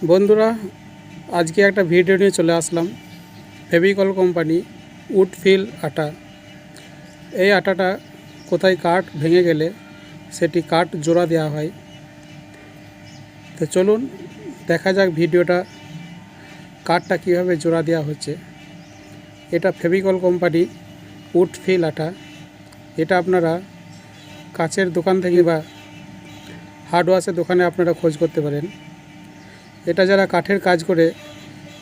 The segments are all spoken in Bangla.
বন্ধুরা, আজকে একটা ভিডিও নিয়ে চলে আসলাম। ফেভিকল কোম্পানি উড ফিল আটা। এই আটাটা কোথায় কাঠ ভেঙে গেলে সেটি কাঠ জোড়া দেওয়া হয়। তো চলুন দেখা যাক ভিডিওটা, কাঠটা কীভাবে জোড়া দেওয়া হচ্ছে। এটা ফেভিকল কোম্পানি উড ফিল আটা। এটা আপনারা কাচের দোকান থেকে বা হার্ডওয়্যারের দোকানে আপনারা খোঁজ করতে পারেন। এটা যারা কাঠের কাজ করে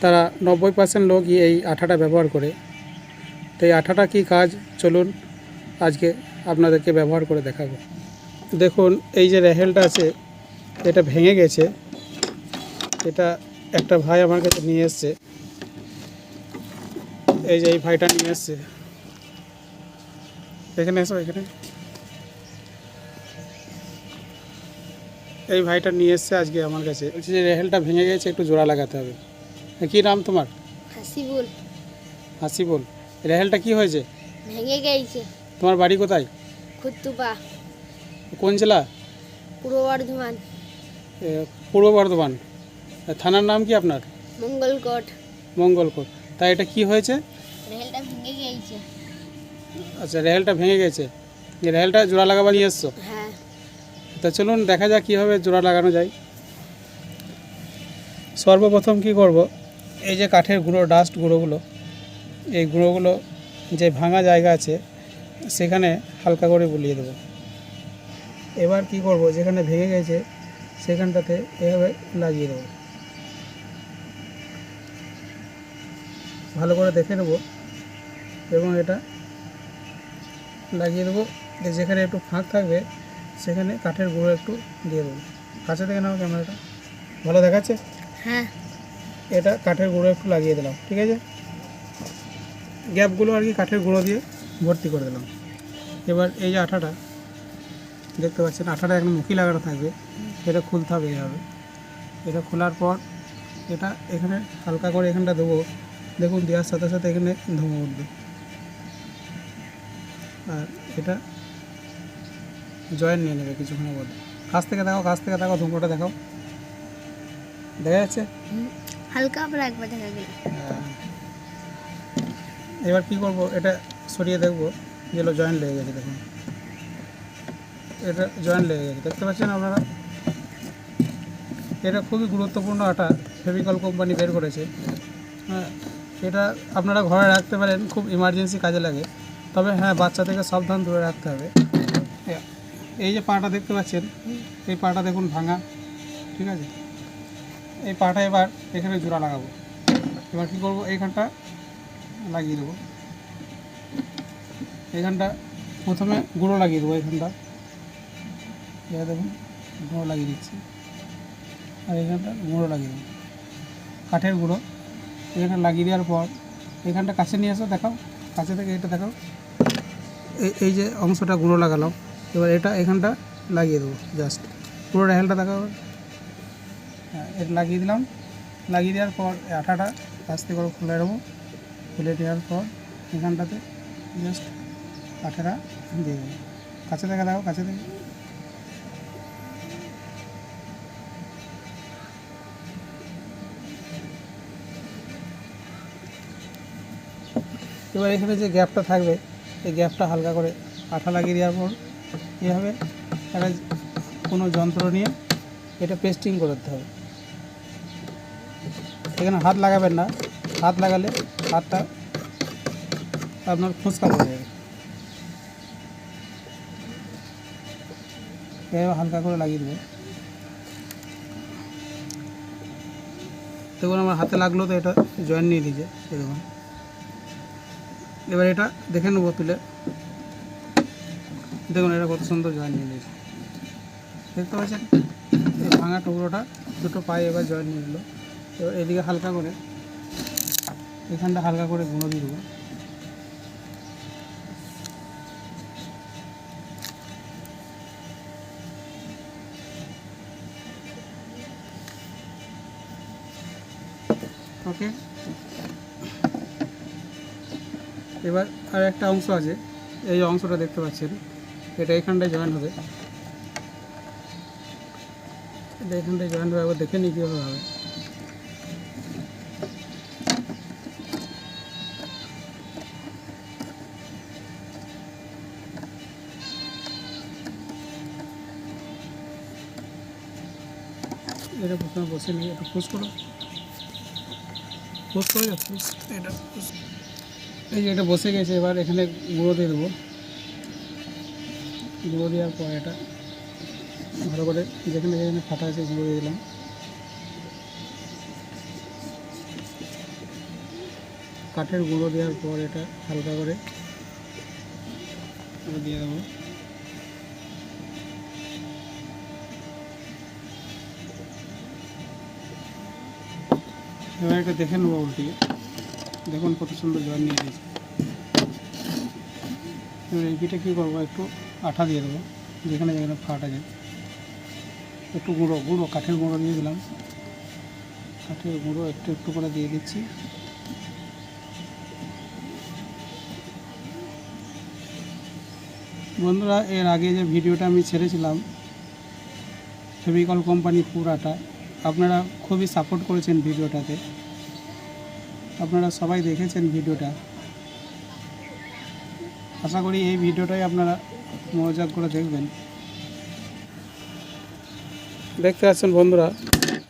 তারা 90% লোকই এই আঠাটা ব্যবহার করে। তো এই আঠাটা কী কাজ, চলুন আজকে আপনাদেরকে ব্যবহার করে দেখাবো। দেখুন, এই যে রেহেলটা আছে এটা ভেঙে গেছে। এটা একটা ভাই আমার কাছে নিয়ে এসছে। এই যে এই ভাইটা নিয়ে এসছে, এখানে এসো, এখানে এই ভাইটা নিয়ে এসছে আজকে আমার কাছে। বলছি যে রেহেলটা ভেঙে গেছে, একটু জোড়া লাগাতে হবে। কী নাম তোমার? হাসিবুল। হাসিবুল। রেহেলটা কি হয়েছে? ভেঙে গেছে। তোমার বাড়ি কোথায়? খুতুপা, কোন জেলা? পূর্ব বর্ধমান। পূর্ব বর্ধমান। থানার নাম কি আপনার? মঙ্গলকোট। মঙ্গলকোট। তাই এটা কি হয়েছে? রেলটা ভেঙে গেছে। আচ্ছা, রেহেলটা ভেঙে গেছে। এই রেহেলটা জোড়া লাগাবার নিয়ে এসছো? হ্যাঁ। তা চলুন দেখা যাক কীভাবে জোড়া লাগানো যায়। সর্বপ্রথম কি করব, এই যে কাঠের গুঁড়ো, ডাস্ট গুঁড়োগুলো, এই গুঁড়োগুলো যে ভাঙা জায়গা আছে সেখানে হালকা করে বুলিয়ে দেবো। এবার কি করব, যেখানে ভেঙে গেছে সেখানটাতে এভাবে লাগিয়ে দেবো। ভালো করে দেখে নেব এবং এটা লাগিয়ে দেবো। যেখানে একটু ফাঁক থাকবে সেখানে কাঠের গুঁড়ো একটু দিয়ে দেবো। কাছে থেকে নাও ক্যামেরাটা, ভালো দেখাচ্ছে? হ্যাঁ। এটা কাঠের গুঁড়ো একটু লাগিয়ে দিলাম, ঠিক আছে? গ্যাপগুলো আর কি কাঠের গুঁড়ো দিয়ে ভর্তি করে দিলাম। এবার এই যে আঠাটা দেখতে পাচ্ছেন, আঠাটা এখন মুখি লাগানো থাকবে, এটা খুলতে হবে এইভাবে। এটা খোলার পর এটা এখানে হালকা করে এখানটা দেবো। দেখুন, দেওয়ার সাথে সাথে এখানে ধোঁয়া উঠবে। আর এটা জয়েন্ট নিয়ে নেবে কিছুক্ষণের মধ্যে। কাছ থেকে দেখো, কাছ থেকে দেখো, ধুঁকোটা দেখাও, দেখা যাচ্ছে? হালকা আবার একবার দেখা গেল। এবার কি করব, এটা সরিয়ে দেখবো যেগুলো জয়েন্ট লেগে গেছে। দেখুন, এটা জয়েন্ট লেগে গেছে, দেখতে পাচ্ছেন আপনারা? এটা খুবই গুরুত্বপূর্ণ আটা, ফেভিকল কোম্পানি বের করেছে। হ্যাঁ, এটা আপনারা ঘরে রাখতে পারেন, খুব ইমার্জেন্সি কাজে লাগে। তবে হ্যাঁ, বাচ্চা থেকে সাবধান দূরে রাখতে হবে। এই যে পাটা দেখতে পাচ্ছেন, এই পাটা দেখুন ভাঙা, ঠিক আছে? এই পাটা এবার এখানে জোড়া লাগাবো। এবার কী করবো, এইখানটা লাগিয়ে দেবো। এইখানটা প্রথমে গুঁড়ো লাগিয়ে দেবো। এইখানটা দেখুন গুঁড়ো লাগিয়ে দিচ্ছি, আর এইখানটা গুঁড়ো লাগিয়ে দেবো, কাঠের গুঁড়ো। এখানে লাগিয়ে দেওয়ার পর এখানটা কাছে নিয়ে আসো, দেখাও, কাছে থেকে এটা দেখাও। এই যে অংশটা গুঁড়ো লাগালাম, এবার এটা এখানটা লাগিয়ে দেবো, জাস্ট পুরো রেহেলটা দেখাও। হ্যাঁ, এটা লাগিয়ে দিলাম। লাগিয়ে দেওয়ার পর আঠাটা আস্তে করে খুলে দেবো। খুলে দেওয়ার পর এখানটাতে জাস্ট আঠাটা দিয়ে দেবো। কাছে থেকে দেখো, কাছে থেকে। এবার এখানে যে গ্যাপটা থাকবে এই গ্যাপটা হালকা করে আঠা লাগিয়ে দেওয়ার পর এভাবে একটা কোনো যন্ত্র নিয়ে এটা পেস্টিং করে দিতে হবে। এখানে হাত লাগাবেন না, হাত লাগালে হাতটা আপনার ফুসকা পড়ে যাবে। এভাবে হালকা করে লাগিয়ে দেবো। দেখুন, আমার হাতে লাগলো তো এটা জয়েন্ট নিয়ে দিয়েছে, এরকম। এবার এটা দেখে নেবো তুলে, দেখুন এটা কত সুন্দর জয়েন্ট নিয়ে নিয়েছে, দেখতে পাচ্ছেন? এই ভাঙা টুকরোটা দুটো পায়ে এবার জয়েন্ট নিয়ে নিল। এবার এদিকে হালকা করে এখানটা হালকা করে গুঁড়ো দিয়ে দেবো। ওকে, এবার আর একটা অংশ আছে, এই অংশটা দেখতে পাচ্ছেন, এটা এখানটায় জয়েন হবে। এটা এখানটায় জয়েন হবে, একবার দেখে নিই কীভাবে হবে। এটা প্রথমে বসে নিয়ে এটা পুশ করো, পুশ করে যাচ্ছি, এটা push। এই যে এটা বসে গেছে, এবার এখানে গুঁড়ো দিয়ে দেবো। গুঁড়ো দেওয়ার পর এটা ভালো করে যেখানে যেখানে ফাটা আছে গুঁড়ো দিয়ে দিলাম। কাঠের গুঁড়ো দেওয়ার পর এটা হালকা করে দিয়ে দেবো। এবার এটা দেখে নেবো উল্টিয়ে, দেখুন কত সুন্দর জল নিয়ে দিয়েছে। এবার এই পিঠে কী করবো, একটু আঠা দিয়ে দেবো যেখানে যেখানে ফাটা যায়। একটু গুঁড়ো গুঁড়ো কাঠের গুঁড়ো দিয়ে দিলাম, কাঠের গুঁড়ো একটু একটু করে দিয়ে দিচ্ছি। বন্ধুরা, এর আগে যে ভিডিওটা আমি ছেড়েছিলাম ফেভিকল কোম্পানি পুর আটা, আপনারা খুবই সাপোর্ট করেছেন ভিডিওটাতে, আপনারা সবাই দেখেছেন ভিডিওটা। আশা করি এই ভিডিওটাই আপনারা মনোযোগ করে দেখবেন। দেখতে পাচ্ছেন বন্ধুরা,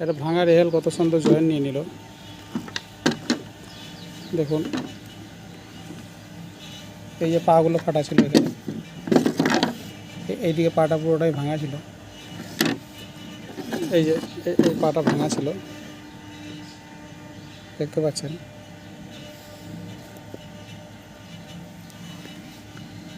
একটা ভাঙা রেহেল কত সুন্দর জয়েন নিয়ে নিল। দেখুন এই যে পাগুলো ফাটা ছিল, এখানে এইদিকে পাটা পুরোটাই ভাঙা ছিল। এই যে এই পাটা ভাঙা ছিল, দেখতে পাচ্ছেন।